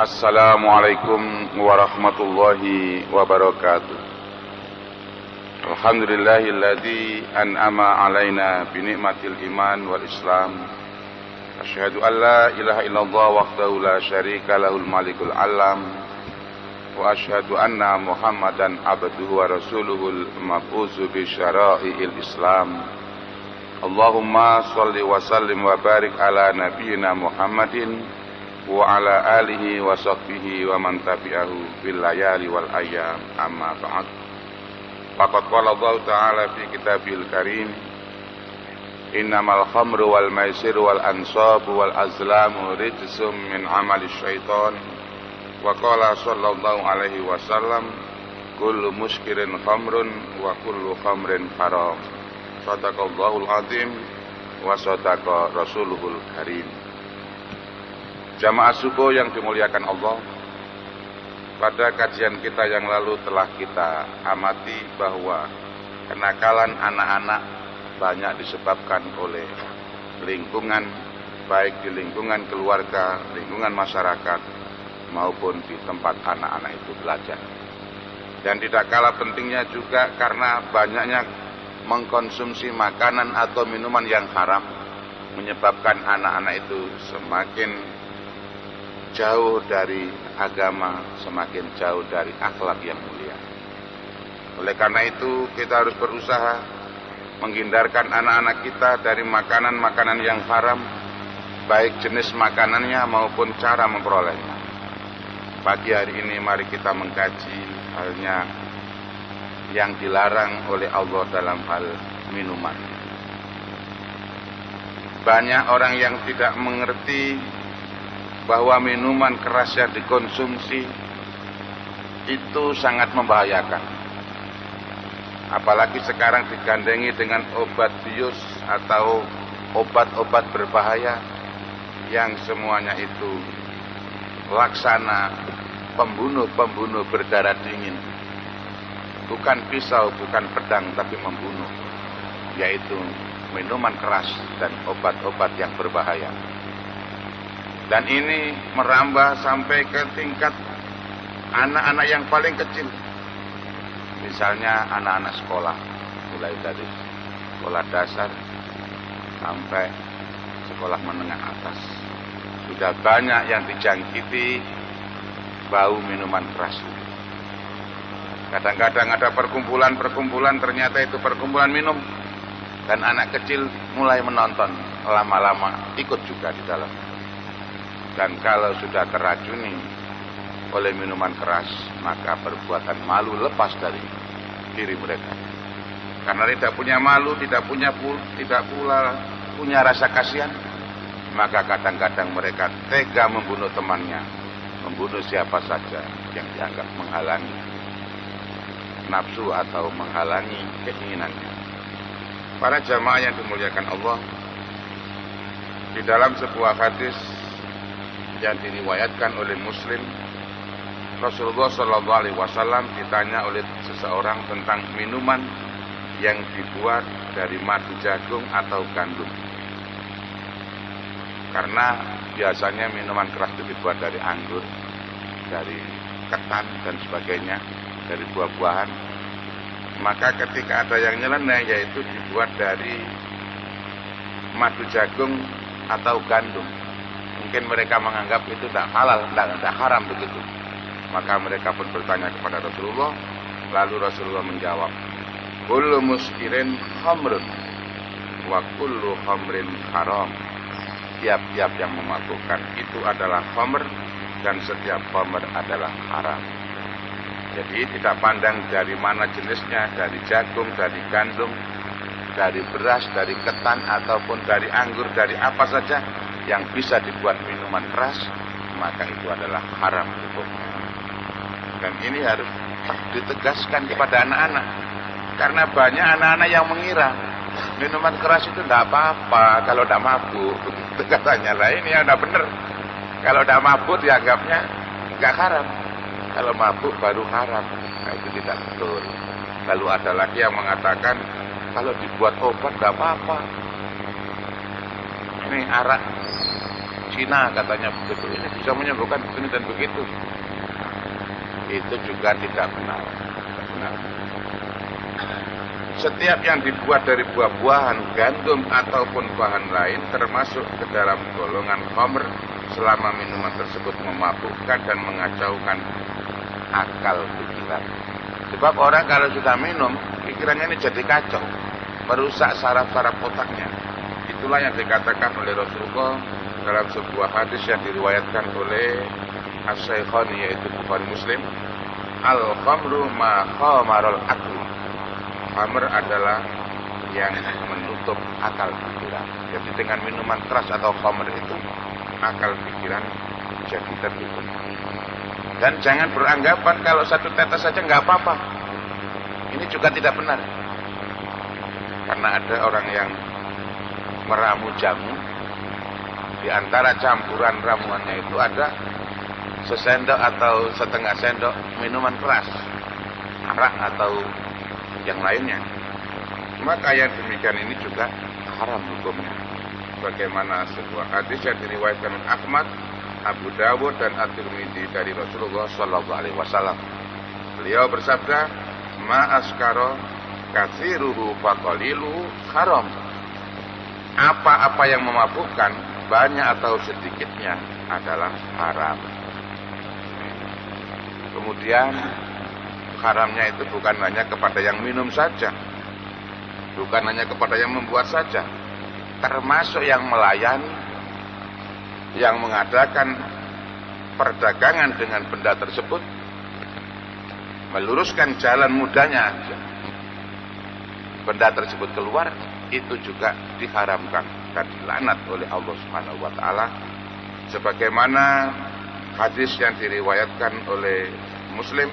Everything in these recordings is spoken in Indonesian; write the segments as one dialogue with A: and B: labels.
A: Assalamualaikum warahmatullahi wabarakatuh. Alhamdulillahilladzi an'ama alaina bi ni'matil iman wal islam. Asyhadu an la ilaha illallah wahdahu la syarika lahul malikul alam. Wa asyhadu anna Muhammadan abduhu wa rasuluhul mab'utsu bi syara'il islam. Allahumma shalli wa sallim wa barik ala nabiyyina Muhammadin wa ala alihi wa sahbihi wa man tabi'ahu bil layali wal ayyam, amma ba'd. Faqad qala Allah ta'ala fi kitabil karim, innamal khamru wal maisiru wal ansabu wal azlamu rijsum min amali syaitan. Wa qala sallallahu alaihi wasallam, kullu muskirin khamrun wa kullu khamrin haram. Sadaqallahul azim wa sadaqa rasuluhul karim. Jamaah subuh yang dimuliakan Allah, pada kajian kita yang lalu telah kita amati bahwa kenakalan anak-anak banyak disebabkan oleh lingkungan, baik di lingkungan keluarga, lingkungan masyarakat, maupun di tempat anak-anak itu belajar. Dan tidak kalah pentingnya juga karena banyaknya mengkonsumsi makanan atau minuman yang haram, menyebabkan anak-anak itu semakin jauh dari agama, semakin jauh dari akhlak yang mulia. Oleh karena itu kita harus berusaha menghindarkan anak-anak kita dari makanan-makanan yang haram, baik jenis makanannya maupun cara memperolehnya. Pagi hari ini mari kita mengkaji halnya yang dilarang oleh Allah dalam hal minuman. Banyak orang yang tidak mengerti bahwa minuman keras yang dikonsumsi itu sangat membahayakan. Apalagi sekarang digandengi dengan obat bius atau obat-obat berbahaya yang semuanya itu laksana pembunuh-pembunuh berdarah dingin. Bukan pisau, bukan pedang, tapi membunuh, yaitu minuman keras dan obat-obat yang berbahaya. Dan ini merambah sampai ke tingkat anak-anak yang paling kecil. Misalnya anak-anak sekolah, mulai dari sekolah dasar sampai sekolah menengah atas. Sudah banyak yang dijangkiti bau minuman keras. Kadang-kadang ada perkumpulan-perkumpulan, ternyata itu perkumpulan minum. Dan anak kecil mulai menonton, lama-lama ikut juga di dalam. Dan kalau sudah teracuni oleh minuman keras, maka perbuatan malu lepas dari diri mereka. Karena tidak punya malu, tidak pula punya rasa kasihan, maka kadang-kadang mereka tega membunuh temannya, membunuh siapa saja yang dianggap menghalangi nafsu atau menghalangi keinginannya. Para jamaah yang dimuliakan Allah, di dalam sebuah hadis yang diriwayatkan oleh Muslim, Rasulullah SAW ditanya oleh seseorang tentang minuman yang dibuat dari madu jagung atau gandum. Karena biasanya minuman keras itu dibuat dari anggur, dari ketan dan sebagainya, dari buah-buahan. Maka ketika ada yang nyeleneh, yaitu dibuat dari madu jagung atau gandum, mungkin mereka menganggap itu tidak halal, tidak haram begitu. Maka mereka pun bertanya kepada Rasulullah. Lalu Rasulullah menjawab, kullu muskirin khamrun wa kullu khamrin haram. Tiap-tiap yang memabukkan itu adalah khamr, dan setiap khamr adalah haram. Jadi tidak pandang dari mana jenisnya, dari jagung, dari gandum, dari beras, dari ketan, ataupun dari anggur, dari apa saja yang bisa dibuat minuman keras, maka itu adalah haram hukumnya. Dan ini harus ditegaskan kepada anak-anak, karena banyak anak-anak yang mengira minuman keras itu tidak apa-apa kalau tidak mabuk. Begitu katanya. Lah ini yang tidak benar. Kalau tidak mabuk dianggapnya nggak haram, kalau mabuk baru haram. Nah, itu tidak betul. Lalu ada lagi yang mengatakan kalau dibuat obat tidak apa-apa. Ini arak Cina katanya begitu, ini bisa menyembuhkan begini dan begitu. Itu juga tidak benar. Setiap yang dibuat dari buah-buahan, gandum ataupun bahan lain termasuk ke dalam golongan khamr selama minuman tersebut memabukkan dan mengacaukan akal pikiran. Sebab orang kalau sudah minum, pikirannya ini jadi kacau, merusak saraf-saraf otaknya. Itulah yang dikatakan oleh Rasulullah dalam sebuah hadis yang diriwayatkan oleh As-Saikhani, yaitu Bukhari Muslim. Al-khamru ma khamarul aql. Khamr adalah yang menutup akal pikiran. Jadi dengan minuman keras atau khamr itu akal pikiran jadi tertutup. Dan jangan beranggapan kalau satu tetes saja nggak apa-apa. Ini juga tidak benar. Karena ada orang yang meramu jamu, di antara campuran ramuannya itu ada sesendok atau setengah sendok minuman keras, arak atau yang lainnya. Maka yang demikian ini juga haram hukumnya. Bagaimana sebuah hadis yang diriwayatkan Ahmad, Abu Dawud dan At-Tirmidzi dari Rasulullah Sallallahu Alaihi Wasallam. Beliau bersabda, "Ma askaro katsiruhu faqaliluhu haram." Apa-apa yang memabukkan, banyak atau sedikitnya adalah haram. Kemudian haramnya itu bukan hanya kepada yang minum saja, bukan hanya kepada yang membuat saja, termasuk yang melayani, yang mengadakan perdagangan dengan benda tersebut, meluruskan jalan mudahnya benda tersebut keluar, itu juga diharamkan dan dilaknat oleh Allah Subhanahu wa taala, sebagaimana hadis yang diriwayatkan oleh Muslim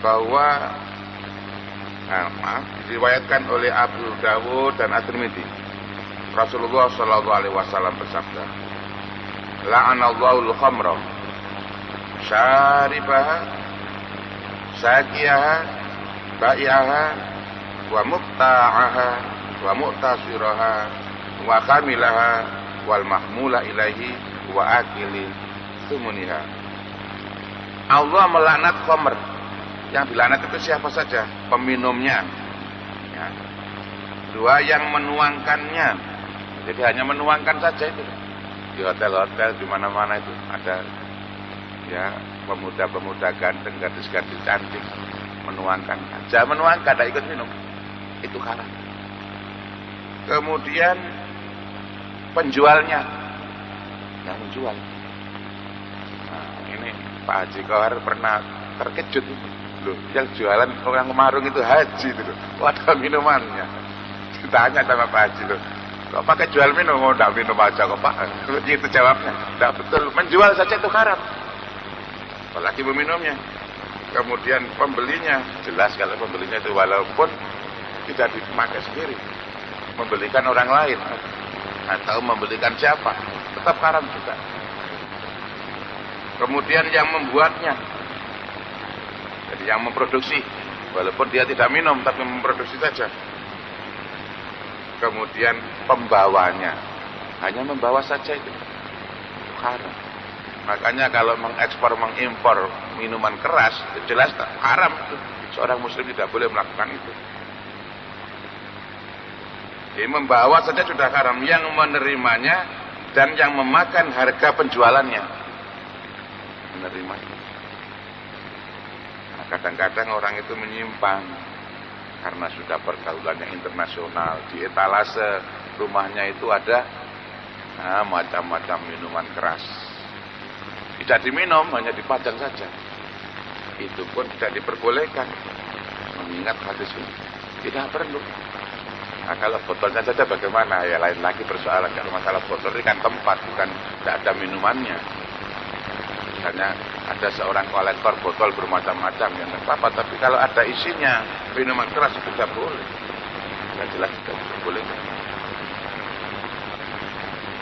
A: bahwa diriwayatkan oleh Abu Dawud dan At-Tirmidzi. Rasulullah sallallahu alaihi wasallam bersabda, "La'anallahu al-khamra syaribaha saqiyaha bai'aha wa mubta'aha wa mu'tasiraha wa kamilaha wal mahmula ilaihi wa akili sumuniha." Allah melaknat khamr. Yang dilaknat itu siapa saja? Peminumnya, ya. Dua, yang menuangkannya. Jadi hanya menuangkan saja itu. Di hotel-hotel di mana-mana itu ada ya pemuda-pemuda ganteng, gadis-gadis cantik menuangkan. Jangan menuangkan, tidak ikut minum. Itu haram. Kemudian penjualnya yang menjual. Nah, ini Pak Haji Kohar pernah terkejut. Loh, yang jualan orang marung itu haji itu loh. Ada minumannya. Ditanya sama Pak Haji loh, kok pakai jual minum? Oh, enggak minum aja kok Pak. Begitu jawabnya. Enggak betul. Menjual saja itu haram. Apalagi meminumnya. Kemudian pembelinya, jelas kalau pembelinya itu walaupun tidak dipakai sendiri, membelikan orang lain atau membelikan siapa, tetap haram juga. Kemudian yang membuatnya, jadi yang memproduksi, walaupun dia tidak minum tapi memproduksi saja. Kemudian pembawanya, hanya membawa saja itu haram. Makanya kalau mengekspor, mengimpor minuman keras, itu jelas haram itu. Seorang muslim tidak boleh melakukan itu. Jadi membawa saja sudah haram, yang menerimanya dan yang memakan harga penjualannya menerimanya. Kadang-kadang orang itu menyimpang karena sudah pergaulannya internasional. Di etalase rumahnya itu ada macam-macam minuman keras. Tidak diminum, hanya dipajang saja. Itu pun tidak diperbolehkan. Mengingat hadis ini tidak perlu. Nah, kalau botolnya saja bagaimana? Ya lain lagi persoalan. Kalau masalah botol ini kan tempat, bukan tidak ada minumannya. Misalnya ada seorang kolektor botol bermacam-macam, yang apa-apa, tapi kalau ada isinya minuman keras itu tidak boleh. Tidak jelas tidak boleh.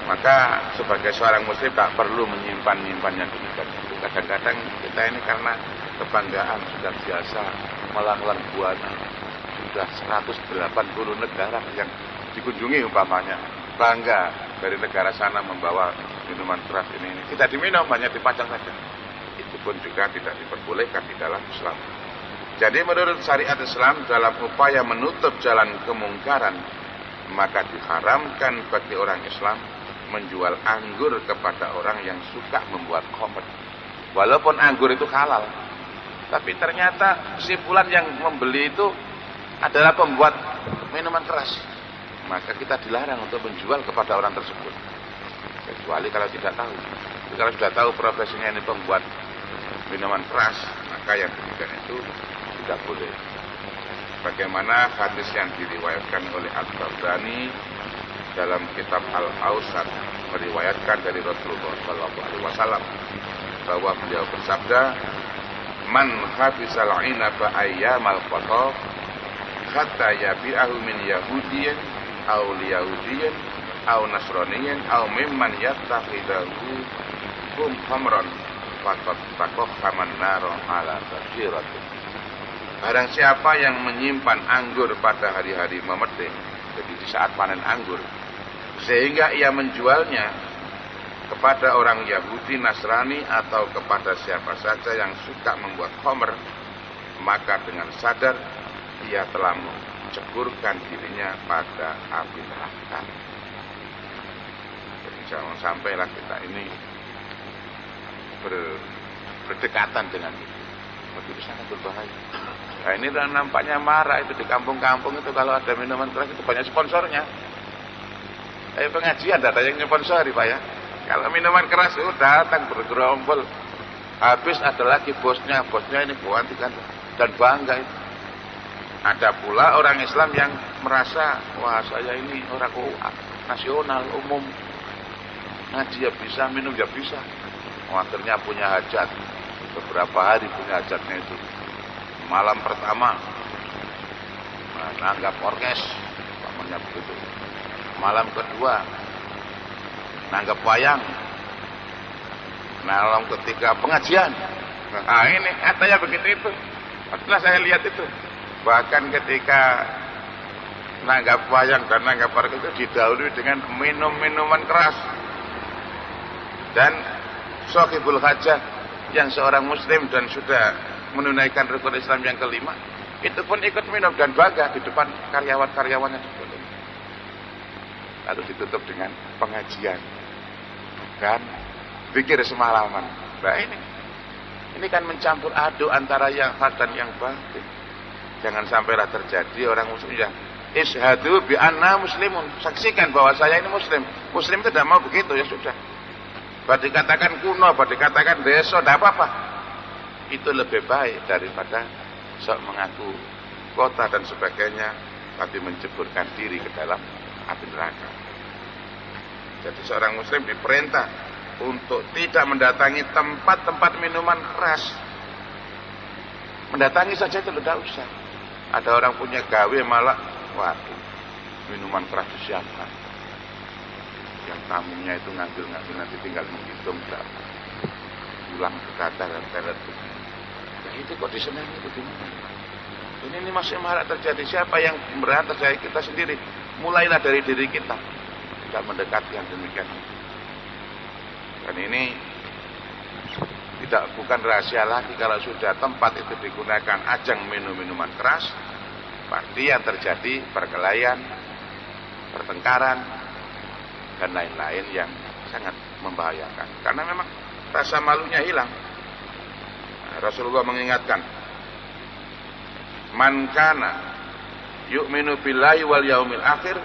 A: Maka sebagai seorang muslim tak perlu menyimpan yang demikian. Kadang-kadang kita ini karena kebanggaan sudah biasa melanglang buana, sudah 180 negara yang dikunjungi umpamanya, bangga dari negara sana membawa minuman keras ini tidak diminum, hanya dipajang saja. Itu pun juga tidak diperbolehkan di dalam Islam. Jadi menurut syariat Islam, dalam upaya menutup jalan kemungkaran, maka diharamkan bagi orang Islam menjual anggur kepada orang yang suka membuat khamr. Walaupun anggur itu halal, tapi ternyata kesimpulan yang membeli itu adalah pembuat minuman keras, maka kita dilarang untuk menjual kepada orang tersebut, kecuali kalau tidak tahu. Jadi kalau sudah tahu profesinya ini pembuat minuman keras, maka yang demikian itu tidak boleh. Bagaimana hadis yang diriwayatkan oleh At-Tabrani dalam kitab Al-Awsat, meriwayatkan dari Rasulullah SAW bahwa beliau bersabda, "Man habisal inaba ayyamal qataf hatta yabi'ahu min yahudiyyin aw liyahudiyyin aw nasraniyyin aw mimman yattakhidahu hum khamran faqad taqahaman naro ala basiratin." Barang siapa yang menyimpan anggur pada hari-hari memetik, jadi di saat panen anggur, sehingga ia menjualnya kepada orang Yahudi, Nasrani, atau kepada siapa saja yang suka membuat khamr, maka dengan sadar ia telah menceburkan dirinya pada api neraka. Jadi jangan sampailah kita ini berdekatan dengan itu. Begitu sangat berbahaya. Nah ini nampaknya marah itu di kampung-kampung itu kalau ada minuman keras itu banyak sponsornya. Pengajian ada yang sponsori Pak ya. Kalau minuman keras itu datang bergerombol. Habis ada lagi bosnya ini buantikan dan bangga itu. Ada pula orang Islam yang merasa, wah saya ini orang nasional umum, ngaji ya bisa, minum ya bisa. Akhirnya punya hajat, beberapa hari punya hajatnya itu. Malam pertama nanggap orkes, namanya begitu. Malam kedua nanggap wayang. Malam ketiga pengajian. Nah ini katanya begitu itu. Setelah saya lihat itu, bahkan ketika nanggap wayang dan nanggap orkes itu didahului dengan minum-minuman keras. Dan Sohibul Hajat yang seorang muslim dan sudah menunaikan rukun Islam yang kelima, itu pun ikut minum dan bangga di depan karyawan-karyawannya. Lalu ditutup dengan pengajian dan zikir semalaman. Nah ini kan mencampur aduk antara yang hak dan yang batin. Jangan sampailah terjadi orang muslim yang ishadu bi anna muslimun, saksikan bahwa saya ini muslim. Muslim itu tidak mau begitu, ya sudah. Bahwa dikatakan kuno, bahwa dikatakan deso, tidak apa-apa. Itu lebih baik daripada sok mengaku kota dan sebagainya, tapi menceburkan diri ke dalam api neraka. Jadi seorang muslim diperintah untuk tidak mendatangi tempat-tempat minuman keras. Mendatangi saja itu tidak usah. Ada orang punya gawe malah, waduh, minuman keras disiapkan. Yang tamunya itu ngambil nanti tinggal menghitung berapa. Pulang berkata dan telet. Nah itu kok disenangi begini. Ini masih marak terjadi. Siapa yang berat terjadi? Kita sendiri. Mulailah dari diri kita. Tidak mendekati yang demikian. Dan ini bukan rahasia lagi kalau sudah tempat itu digunakan ajang minum-minuman keras, pasti yang terjadi perkelahian, pertengkaran, dan lain-lain yang sangat membahayakan. Karena memang rasa malunya hilang. Rasulullah mengingatkan, man kana yu'minu billahi wal yaumil akhir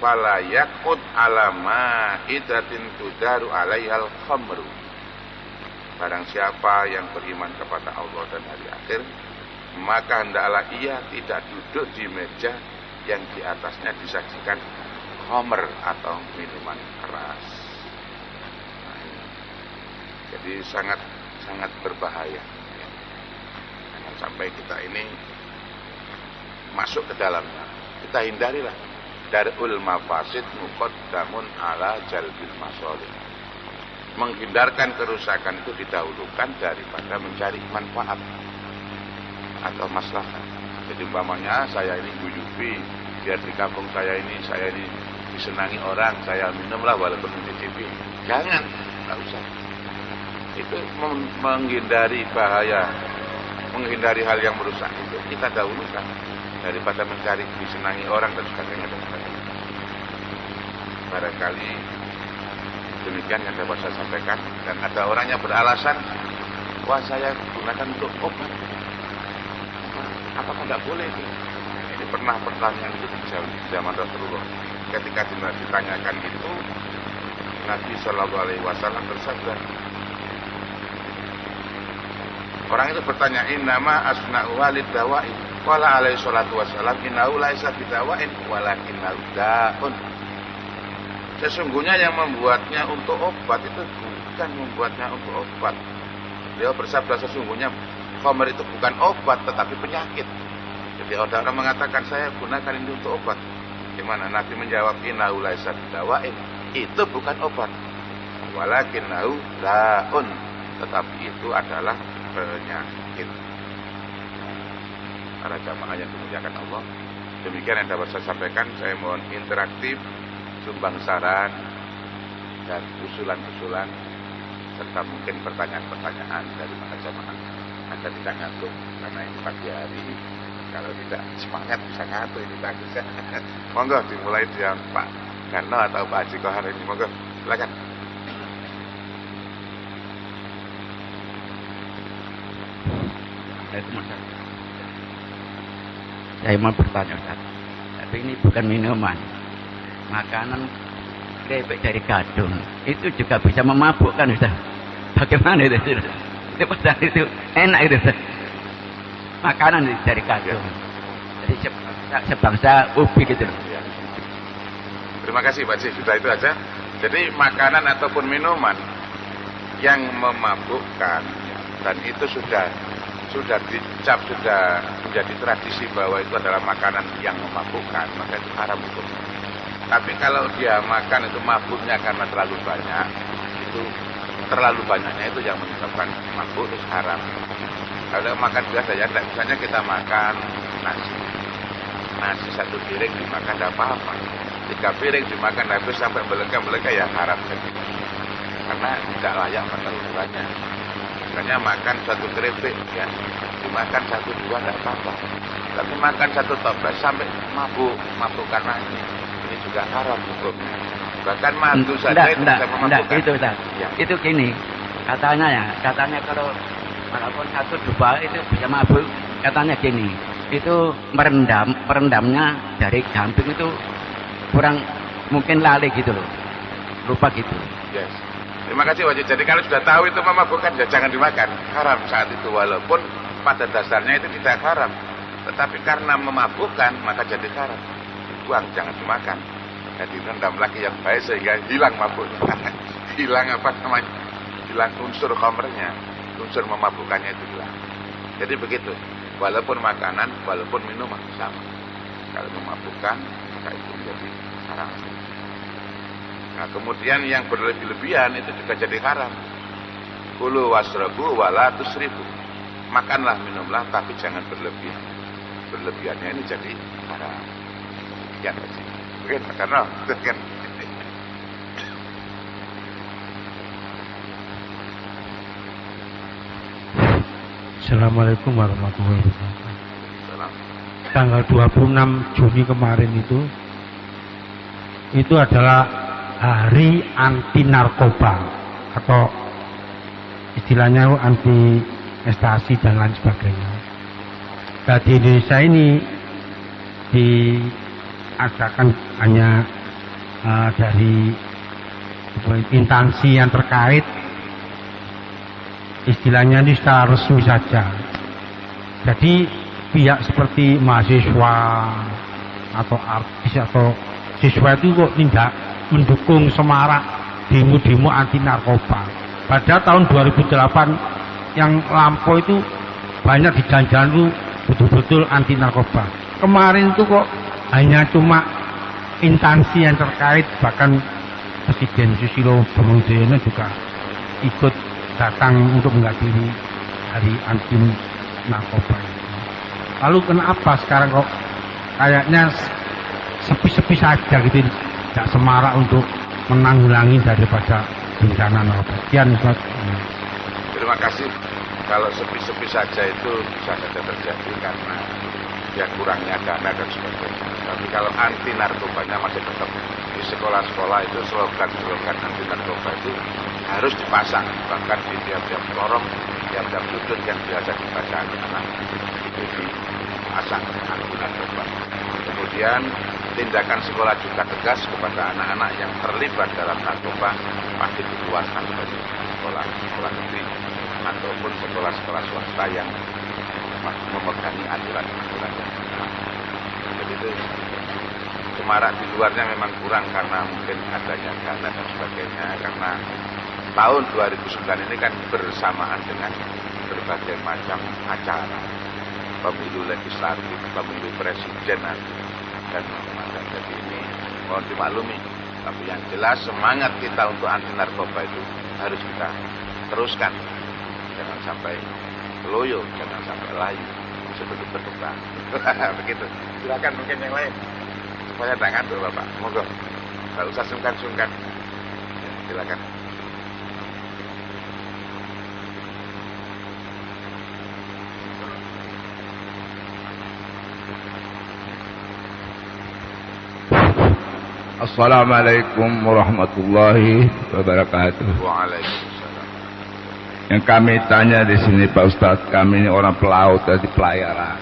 A: fala yaqud ala ma'idatin tudaru 'alaihal khamru. Barang siapa yang beriman kepada Allah dan hari akhir, maka hendaklah ia tidak duduk di meja yang di atasnya disajikan khamr atau minuman keras. Nah, jadi sangat berbahaya. Jangan sampai kita ini masuk ke dalamnya. Kita hindarilah. Darul mafasid muqaddamun ala jalbil masalih. Menghindarkan kerusakan itu didahulukan daripada mencari manfaat atau maslahat. Jadi umpamanya saya ini guyubi, biar di kampung saya ini disenangi orang, saya minumlah walaupun mencicipi. Jangan, nggak usah. Itu menghindari bahaya, menghindari hal yang merusak itu kita dahulukan daripada mencari disenangi orang dan sebagainya. Barangkali demikian yang dapat saya sampaikan. Dan ada orang yang beralasan, wah saya gunakan untuk obat, apakah tidak boleh itu? Ini pernah pertanyaan itu di zaman Rasulullah. Ketika ditanyakan itu, Nabi Shallallahu Alaihi Wasallam bersabda, orang itu bertanya, innama asna'u walid dawain, wala alaihi salatu wassalam, innahu laisa bidawain, walakinnahu da'un. Sesungguhnya yang membuatnya untuk obat itu bukan membuatnya untuk obat. Dia bersabda, sesungguhnya khamr itu bukan obat tetapi penyakit. Jadi orang mengatakan saya gunakan ini untuk obat. Gimana? Nabi menjawab, innahu laisa bidawain, itu bukan obat. Walakinnahu da'un, tetapi itu adalah penyakit. Para jamaah yang dimuliakan Allah, demikian yang dapat saya sampaikan. Saya mohon interaktif, sumbang saran dan usulan-usulan serta mungkin pertanyaan-pertanyaan dari para jamaah agar tidak ngantuk, karena ini pagi hari. Kalau tidak semangat bisa ngantuk ini tadi. Monggo dimulai dengan Pak Garno atau Pak Haji Kohar ini. Monggo, silakan.
B: Saya mau bertanya, Ustaz. Tapi ini bukan minuman, makanan keripik dari gadung. Itu juga bisa memabukkan, Ustaz. Bagaimana itu? Itu padahal itu enak itu, Ustaz. Makanan dari gadung. Jadi sebangsa ubi gitu.
A: Ya. Terima kasih Pak Haji, sudah itu aja. Jadi makanan ataupun minuman yang memabukkan, dan itu sudah dicap, sudah menjadi tradisi bahwa itu adalah makanan yang memabukkan, maka itu haram hukumnya. Tapi kalau dia makan itu mabuknya karena terlalu banyak, itu terlalu banyaknya itu yang menyebabkan mabuk, itu haram. Kalau makan biasa ya, misalnya kita makan nasi satu piring dimakan tidak apa-apa, 3 piring dimakan habis sampai belega-belega ya haram saja, karena tidak layak makan banyak. Makanya makan 1 keripik ya, dimakan 1-2 tidak apa-apa. Tapi makan 1 toples sampai mabuk karena ini juga haram hukumnya. Bahkan madu saja itu bisa memabukkan.
B: Itu Ustaz. Ya. Itu gini, katanya kalau walaupun 1-2 itu bisa mabuk, katanya gini, itu merendamnya dari gamping itu kurang, mungkin lali gitu loh, lupa gitu.
A: Yes. Terima kasih wajib. Jadi kalau sudah tahu itu memabukkan, ya jangan dimakan. Haram saat itu, walaupun pada dasarnya itu tidak haram, tetapi karena memabukkan maka jadi haram. Dibuang, jangan dimakan. Jadi rendam lagi yang baik sehingga hilang mabuknya. Hilang apa namanya? Hilang unsur khamrnya, unsur memabukkannya itu hilang. Jadi begitu. Walaupun makanan, walaupun minuman sama. Kalau memabukkan maka itu menjadi haram. Nah, kemudian yang berlebih-lebihan itu juga jadi haram. Kulu wasrabu wala tusrifu. Makanlah, minumlah, tapi jangan berlebihan. Berlebihannya ini jadi haram. Ya, mungkin karena kan.
C: Assalamualaikum warahmatullahi wabarakatuh. Tanggal 26 Juni kemarin itu adalah Hari Anti Narkoba, atau istilahnya anti ekstasi dan lain sebagainya. Nah, di Indonesia ini diadakan hanya dari instansi yang terkait, istilahnya ini secara resmi saja. Jadi pihak seperti mahasiswa atau artis atau siswa itu kok tidak mendukung semarak demo-demo anti narkoba. Pada tahun 2008 yang lampau itu banyak di jalan-jalan itu betul-betul anti narkoba. Kemarin itu kok hanya cuma instansi yang terkait, bahkan Presiden Susilo Bambang Yudhoyono juga ikut datang untuk menghadiri hari anti narkoba. Lalu kenapa sekarang kok kayaknya sepi-sepi saja gitu, mengajak semarak untuk menanggulangi daripada bencana narkoba. Sekian Ustaz.
A: Terima kasih. Kalau sepi-sepi saja itu bisa saja terjadi karena ya kurangnya dana dan sebagainya. Tapi kalau anti narkobanya masih tetap di sekolah-sekolah itu slogan-slogan anti narkoba itu harus dipasang, bahkan di tiap-tiap lorong, tiap-tiap sudut yang biasa dibaca anak-anak itu dipasang anti narkoba. Kemudian tindakan sekolah juga tegas kepada anak-anak yang terlibat dalam narkoba pasti dikeluarkan dari sekolah negeri ataupun sekolah-sekolah swasta yang memegangi aturan-aturan. Jadi itu semarak di luarnya memang kurang karena mungkin adanya dana dan sebagainya. Karena tahun 2009 ini kan bersamaan dengan berbagai macam acara pemilu legislatif, pemilu presiden dan macam-macam. Jadi ini mohon dimaklumi. Tapi yang jelas semangat kita untuk anti narkoba itu harus kita teruskan. Jangan sampai loyo, jangan sampai layu sebelum berkembang. Begitu. Silakan mungkin yang lain. Supaya tak ngantuk Bapak. Monggo. Enggak usah sungkan-sungkan. Silakan.
D: Assalamualaikum warahmatullahi wabarakatuh.
A: Waalaikumsalam.
D: Yang kami tanya di sini Pak Ustadz, kami ini orang pelaut dari pelayaran.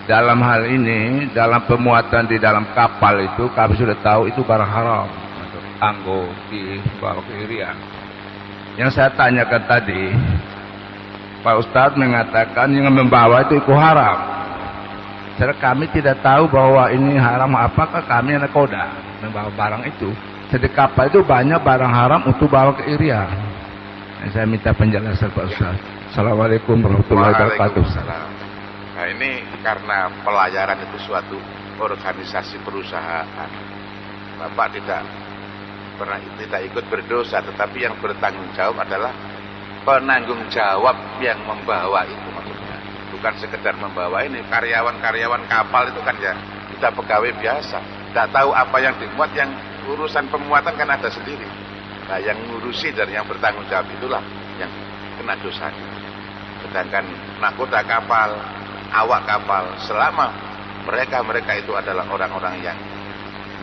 D: Dalam hal ini, dalam pemuatan di dalam kapal itu, kami sudah tahu itu barang haram. Anggo di bawah Irian. Yang saya tanyakan tadi, Pak Ustadz mengatakan yang membawa itu haram. Karena kami tidak tahu bahwa ini haram, apakah kami anak koda membawa barang itu. Jadi kapal itu banyak barang haram untuk bawa ke Irian. Saya minta penjelasan Pak Ustaz. Assalamualaikum warahmatullahi wabarakatuh.
A: Waalaikumsalam. Nah ini karena pelayaran itu suatu organisasi perusahaan. Bapak tidak ikut berdosa, tetapi yang bertanggung jawab adalah penanggung jawab yang membawa itu maksudnya. Bukan sekedar membawa ini, karyawan-karyawan kapal itu kan ya kita pegawai biasa. Tidak tahu apa yang dimuat, yang urusan pemuatan kan ada sendiri. Nah yang ngurusi dan yang bertanggung jawab itulah yang kena dosa. Sedangkan nakoda kapal, awak kapal, selama mereka itu adalah orang-orang yang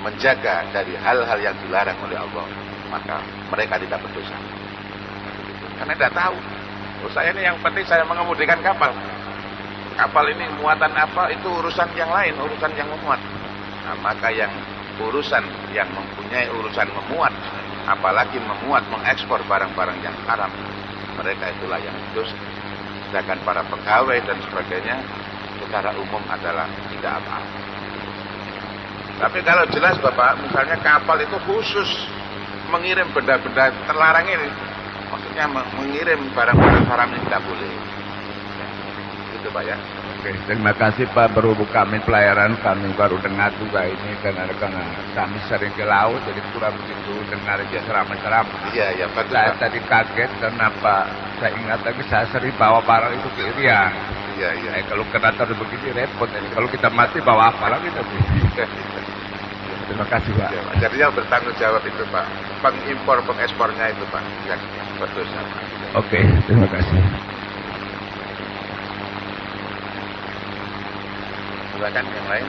A: menjaga dari hal-hal yang dilarang oleh Allah, maka mereka tidak berdosa. Karena tidak tahu. Saya ini yang penting saya mengemudikan kapal. Kapal ini muatan apa itu urusan yang lain, urusan yang memuat. Nah, maka yang urusan yang mempunyai urusan memuat, apalagi memuat mengekspor barang-barang yang haram, mereka itulah yang dosa. Sedangkan para pegawai dan sebagainya secara umum adalah tidak apa-apa. Tapi kalau jelas Bapak, misalnya kapal itu khusus mengirim benda-benda terlarang ini, maksudnya mengirim barang-barang haram ini tidak boleh. Itu Pak ya.
D: Oke, terima kasih Pak. Berhubung kami pelayaran, kami baru dengar juga ini karena kami sering ke laut, jadi kurang begitu dengar aja ceramah-ceramah.
A: Iya, betul.
D: Saya tadi kaget kenapa saya ingat lagi saya sering bawa barang itu ke Irian.
A: Iya.
D: Kalau kena taruh begini repot. Kalau kita mati bawa apa lagi tapi. Terima kasih Pak.
A: Ya, Pak. Jadi yang bertanggung jawab itu Pak, pengimpor, pengekspornya itu Pak, yang berdosa.
D: Oke, terima kasih.
A: Silakan yang lain.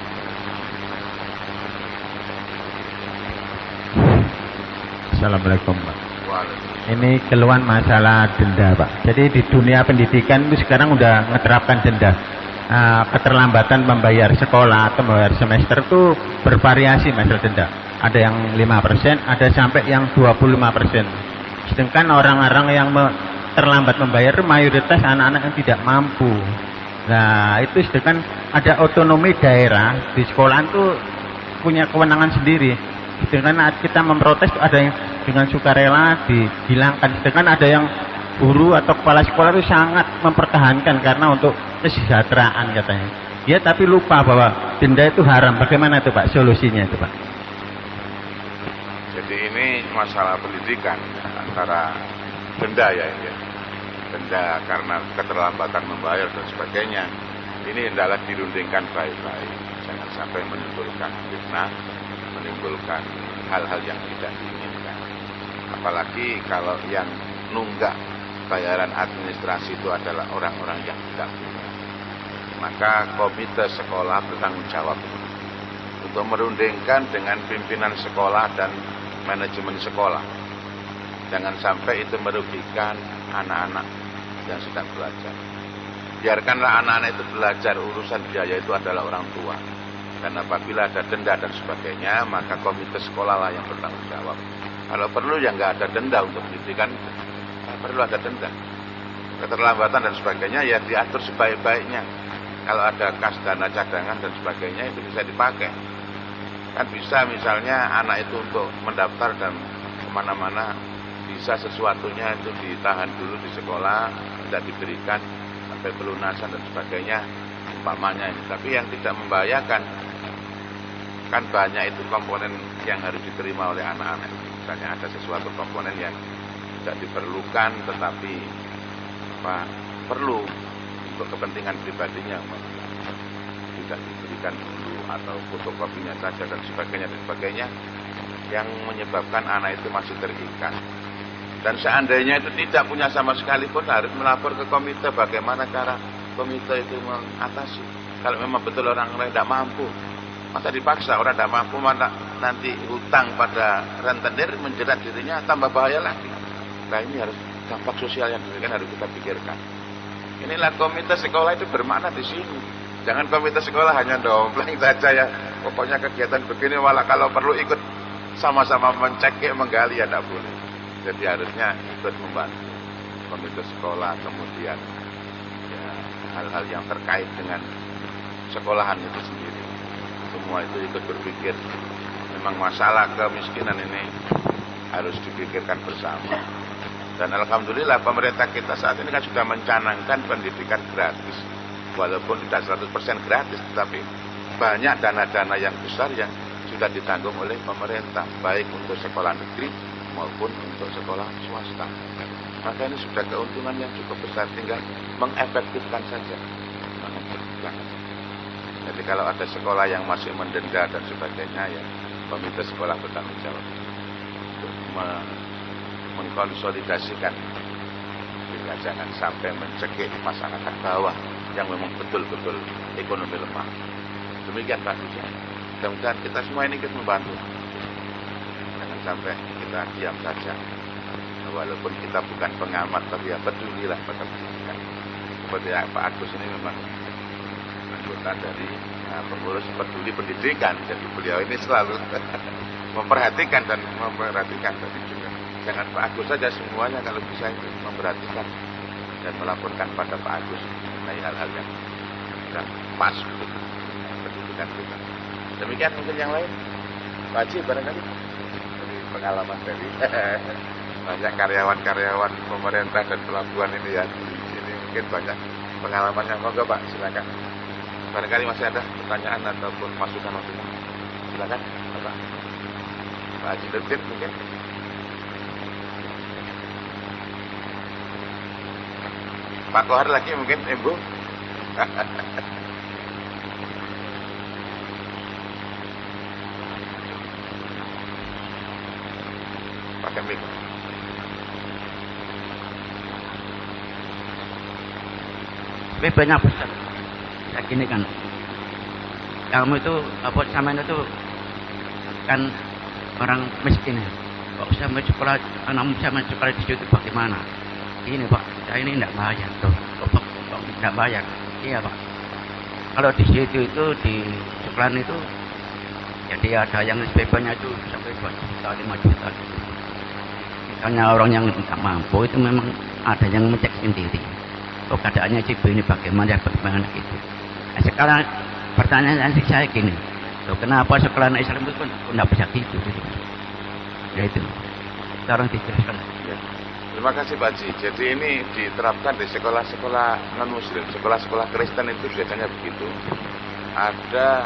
C: Assalamualaikum Pak.
A: Waalaikumsalam.
C: Ini keluhan masalah denda Pak. Jadi di dunia pendidikan itu sekarang udah menerapkan denda. Keterlambatan membayar sekolah atau membayar semester itu bervariasi masalah denda. Ada yang 5%, ada sampai yang 25%. Sedangkan orang-orang yang terlambat membayar mayoritas anak-anak yang tidak mampu. Nah itu sedangkan ada otonomi daerah di sekolahan itu punya kewenangan sendiri. Sedangkan kita memprotes ada yang dengan sukarela dihilangkan. Sedangkan ada yang guru atau kepala sekolah itu sangat mempertahankan karena untuk kesejahteraan katanya. Ya tapi lupa bahwa denda itu haram. Bagaimana itu Pak solusinya itu Pak?
A: Jadi ini masalah pendidikan antara denda ya. Denda karena keterlambatan membayar dan sebagainya. Ini hendaklah dirundingkan baik-baik. Jangan sampai menimbulkan fitnah, menimbulkan hal-hal yang tidak diinginkan. Apalagi kalau yang nunggak bayaran administrasi itu adalah orang-orang yang tidak punya. Maka komite sekolah bertanggung jawab untuk merundingkan dengan pimpinan sekolah dan manajemen sekolah. Jangan sampai itu merugikan anak-anak yang sedang belajar. Biarkanlah anak-anak itu belajar, urusan biaya itu adalah orang tua. Dan apabila ada denda dan sebagainya, maka komite sekolah lah yang bertanggung jawab. Kalau perlu ya nggak ada denda untuk pendidikan, perlu ada denda. Keterlambatan dan sebagainya ya diatur sebaik-baiknya. Kalau ada kas dana cadangan dan sebagainya itu bisa dipakai. Kan bisa misalnya anak itu untuk mendaftar dan kemana-mana, bisa sesuatunya itu ditahan dulu di sekolah, tidak diberikan sampai pelunasan dan sebagainya, umpamanya ini. Tapi yang tidak membahayakan, kan banyak itu komponen yang harus diterima oleh anak-anak. Misalnya ada sesuatu komponen yang tidak diperlukan tetapi perlu untuk kepentingan pribadinya, tidak diberikan dulu atau fotokopinya saja dan sebagainya yang menyebabkan anak itu masih terikat. Dan seandainya itu tidak punya sama sekali pun harus melapor ke komite bagaimana cara komite itu mengatasi. Kalau memang betul orang tidak mampu, masa dipaksa orang tidak mampu, mana nanti hutang pada rentenir menjerat dirinya tambah bahaya lagi. Nah ini harus dampak sosial yang demikian harus kita pikirkan. Inilah komite sekolah itu bermakna di sini. Jangan komite sekolah hanya dompleng saja ya. Pokoknya kegiatan begini, malah kalau perlu ikut sama-sama mencekik, menggali ya tidak boleh. Jadi harusnya ikut membantu komite sekolah, kemudian ya, hal-hal yang terkait dengan sekolahan itu sendiri. Semua itu ikut berpikir. Memang masalah kemiskinan ini harus dipikirkan bersama. Dan alhamdulillah pemerintah kita saat ini kan sudah mencanangkan pendidikan gratis. Walaupun tidak 100% gratis, tetapi banyak dana-dana yang besar yang sudah ditanggung oleh pemerintah, baik untuk sekolah negeri maupun untuk sekolah swasta. Maka ini sudah keuntungan yang cukup besar, tinggal mengefektifkan saja. Jadi kalau ada sekolah yang masih mendenda dan sebagainya, ya komite sekolah bertanggung jawab untuk mengkonsolidasikan, sehingga jangan sampai mencekik masyarakat bawah yang memang betul-betul ekonomi lemah. Demikian Pak Suja. Mudah-mudahan kita semua ini ikut membantu. Jangan sampai kita diam saja. Walaupun kita bukan pengamat, tapi ya pedulilah pada pendidikan. Seperti Pak Agus ini memang anggota dari pengurus peduli pendidikan. Jadi beliau ini selalu memperhatikan dan memperhatikan tadi juga. Jangan Pak Agus saja, semuanya kalau bisa itu memperhatikan dan melaporkan pada Pak Agus mengenai hal-hal yang tidak pas untuk pendidikan kita. Demikian mungkin yang lain. Pak Haji barangkali dari pengalaman dari banyak karyawan-karyawan pemerintah dan pelabuhan ini ya. Ini mungkin banyak pengalamannya. Monggo Pak, silakan. Barangkali masih ada pertanyaan ataupun masukan-masukan. Silakan Pak Haji Nurdin mungkin. Pak Kohar lagi mungkin, Ibu. Pakai mic.
B: Tapi banyak Ustaz. Kayak gini kan. Kamu itu apa sama itu kan orang miskin. Kok bisa sekolah, anakmu bisa sekolah di situ bagaimana? Ini Pak, saya ini tidak bayar tuh, tidak bayar. Iya Pak. Kalau di situ itu di sekolahan itu, jadi ada yang SPP-nya itu sampai 2 juta, 5 juta. Misalnya orang yang tidak mampu itu memang ada yang mencek sendiri. Oh keadaannya Cibu ini bagaimana gitu. Nah, sekarang pertanyaan saya gini, loh, kenapa sekolahan Islam itu tidak bisa gitu? Ya itu, sekarang dijelaskan.
A: Ya. Terima kasih Pak Haji. Jadi ini diterapkan di sekolah-sekolah non-muslim. Sekolah-sekolah Kristen itu biasanya begitu. Ada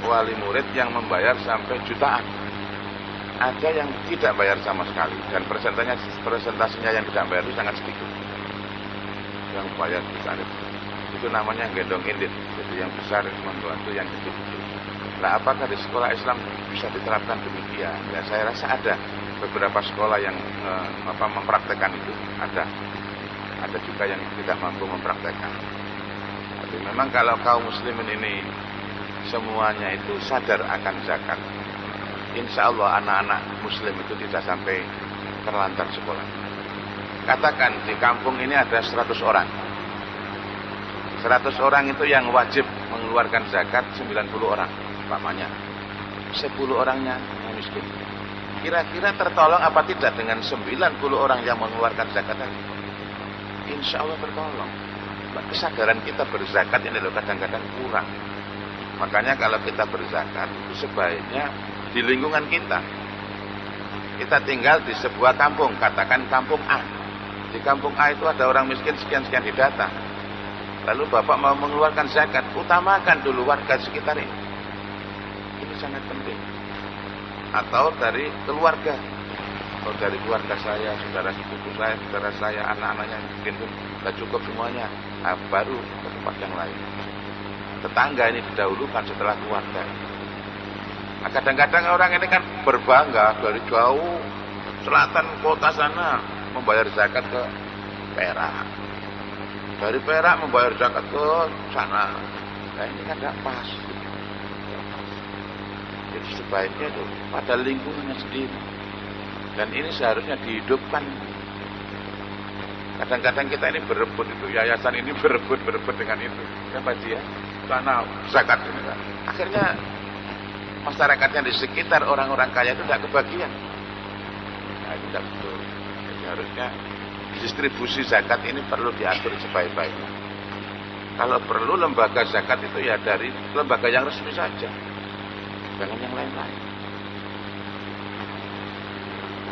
A: wali murid yang membayar sampai jutaan. Ada yang tidak bayar sama sekali. Dan presentasinya yang tidak bayar itu sangat sedikit. Yang bayar besar itu namanya gendong indit. Jadi yang besar membantu yang kecil-kecil. Nah, apakah di sekolah Islam bisa diterapkan demikian? Ya, saya rasa ada beberapa sekolah yang mempraktekkan itu, ada juga yang tidak mampu mempraktekkan. Tapi memang kalau kaum muslimin ini semuanya itu sadar akan zakat, insya Allah anak-anak muslim itu tidak sampai terlantar sekolah. Katakan di kampung ini ada 100 orang. 100 orang itu yang wajib mengeluarkan zakat 90 orang, umpamanya. 10 orangnya yang miskin. Kira-kira tertolong apa tidak dengan 90 orang yang mengeluarkan zakat tadi? Insya Allah tertolong. Kesadaran kita berzakat ini loh kadang-kadang kurang. Makanya kalau kita berzakat itu sebaiknya di lingkungan kita. Kita tinggal di sebuah kampung, katakan kampung A. Di kampung A itu ada orang miskin sekian-sekian di data. Lalu Bapak mau mengeluarkan zakat, utamakan dulu warga sekitar ini. Ini sangat penting. Atau dari keluarga. Atau dari keluarga saya, saudara sepupu saya, saudara saya, anak-anaknya mungkin itu sudah cukup semuanya. Nah, baru ke tempat yang lain. Tetangga ini didahulukan setelah keluarga. Nah, kadang-kadang orang ini kan berbangga dari jauh selatan kota sana membayar zakat ke Perak. Dari Perak membayar zakat ke sana. Nah, ini kan tidak pas. Jadi sebaiknya itu pada lingkungannya sendiri. Dan ini seharusnya dihidupkan. Kadang-kadang kita ini berebut itu, yayasan ini berebut dengan itu. Ya Pak Ji ya, karena zakat ini kan. Akhirnya masyarakatnya di sekitar orang-orang kaya itu tidak kebagian. Nah, itu tidak betul. Jadi harusnya distribusi zakat ini perlu diatur sebaik-baiknya. Kalau perlu lembaga zakat itu ya dari lembaga yang resmi saja, jangan yang lain-lain.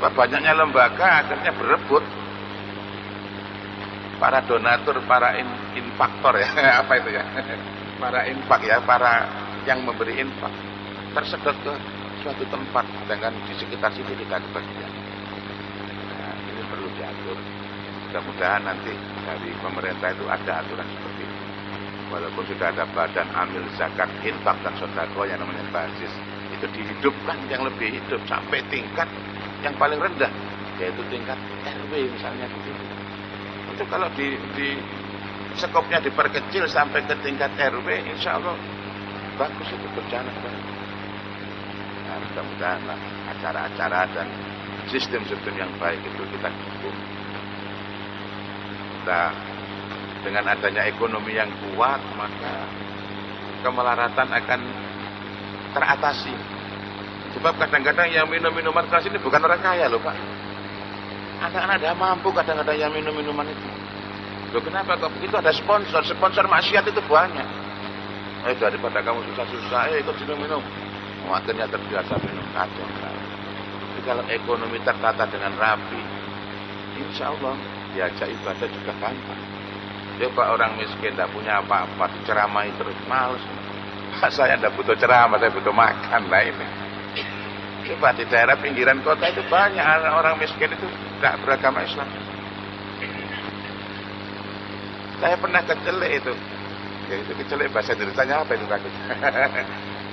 A: Banyaknya lembaga akhirnya berebut. Para donatur, para infaktor ya, apa itu ya? Para infak ya, para yang memberi infak tersedot ke suatu tempat, dengan di sekitar situ tidak kebagian. Nah, ini perlu diatur. Mudah-mudahan nanti dari pemerintah itu ada aturan seperti itu. Walaupun sudah ada badan amil zakat, infak dan sedekah yang namanya basis, itu dihidupkan yang lebih hidup sampai tingkat yang paling rendah, yaitu tingkat RW misalnya begitu. Itu kalau di skopnya diperkecil sampai ke tingkat RW, insya Allah bagus itu berjalan baik. Nah, mudah-mudahan acara-acara dan sistem-sistem yang baik itu kita dukung. Nah, dengan adanya ekonomi yang kuat, maka kemelaratan akan teratasi. Sebab kadang-kadang yang minum minuman keras ini bukan orang kaya loh Pak. Anak-anak tidak mampu kadang-kadang yang minum minuman itu. Loh kenapa kok begitu? Ada sponsor maksiat itu banyak. Daripada kamu susah-susah, ikut minum. Akhirnya terbiasa minum kacau. Tapi kalau ekonomi tertata dengan rapi, insya Allah diajak ibadah juga gampang. Dia Pak orang miskin tidak punya apa-apa, diceramai terus, males. Saya tidak butuh ceramah, saya butuh makan. Nah ini. Coba di daerah pinggiran kota itu banyak orang miskin itu tidak beragama Islam. Saya pernah kecelek itu. Ya itu kecelek bahasa Indonesianya apa itu bagus.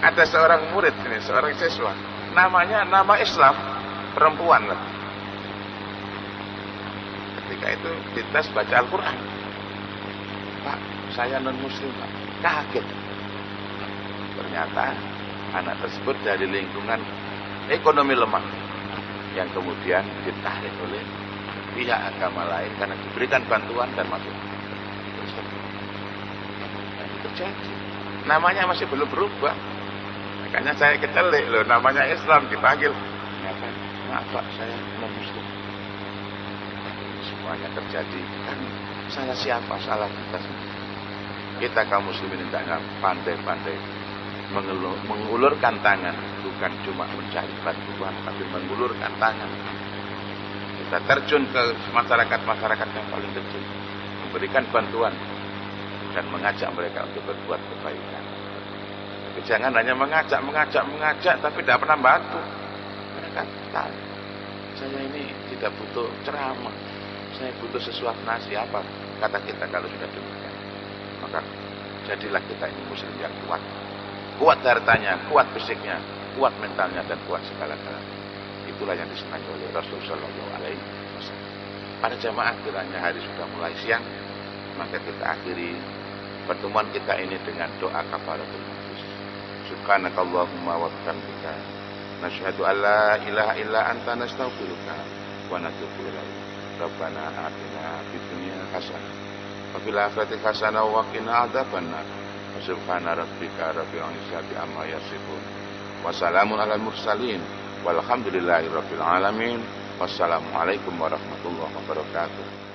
A: Ada seorang murid ini, seorang siswa. Nama Islam, perempuan lah. Ketika itu dites baca Al-Quran. Pak, saya non muslim Pak. Kaget. Ternyata anak tersebut dari lingkungan ekonomi lemah yang kemudian ditarik oleh pihak agama lain karena diberikan bantuan dan masuk. Nah, itu terjadi. Namanya masih belum berubah. Makanya saya kecelek loh, namanya Islam dipanggil. Maaf Pak, saya non muslim. Semuanya terjadi. Kan salah siapa? Salah kita sendiri. Kita kaum muslimin tidak pandai-pandai mengulurkan tangan, bukan cuma mencari bantuan, tapi mengulurkan tangan. Kita terjun ke masyarakat yang paling kecil, memberikan bantuan dan mengajak mereka untuk berbuat kebaikan. Tapi jangan hanya mengajak, tapi tidak pernah bantu. Mereka tahu, saya ini tidak butuh ceramah, saya butuh sesuatu nasi apa kata kita kalau sudah demikian. Maka jadilah kita ini muslim yang kuat. kuat hartanya, kuat fisiknya, kuat mentalnya, dan kuat segala-galanya. Itulah yang disenangi oleh Rasulullah Shallallahu Alaihi Wasallam. Pada jamaah kiranya hari sudah mulai siang, maka kita akhiri pertemuan kita ini dengan doa kafaratul majlis. Subhanakallahumma wa bihamdika, nasyhadu an la ilaha illa anta, nastaghfiruka wa natubu ilaik. Rabbana atina fid dunya hasanah wa fil akhirati hasanah wa qina adzabannar. Subhana rabbika rabbil izzati amma yasifun. Wassalamun alal mursalin. Walhamdulillahi rabbil alamin. Wassalamualaikum warahmatullahi wabarakatuh.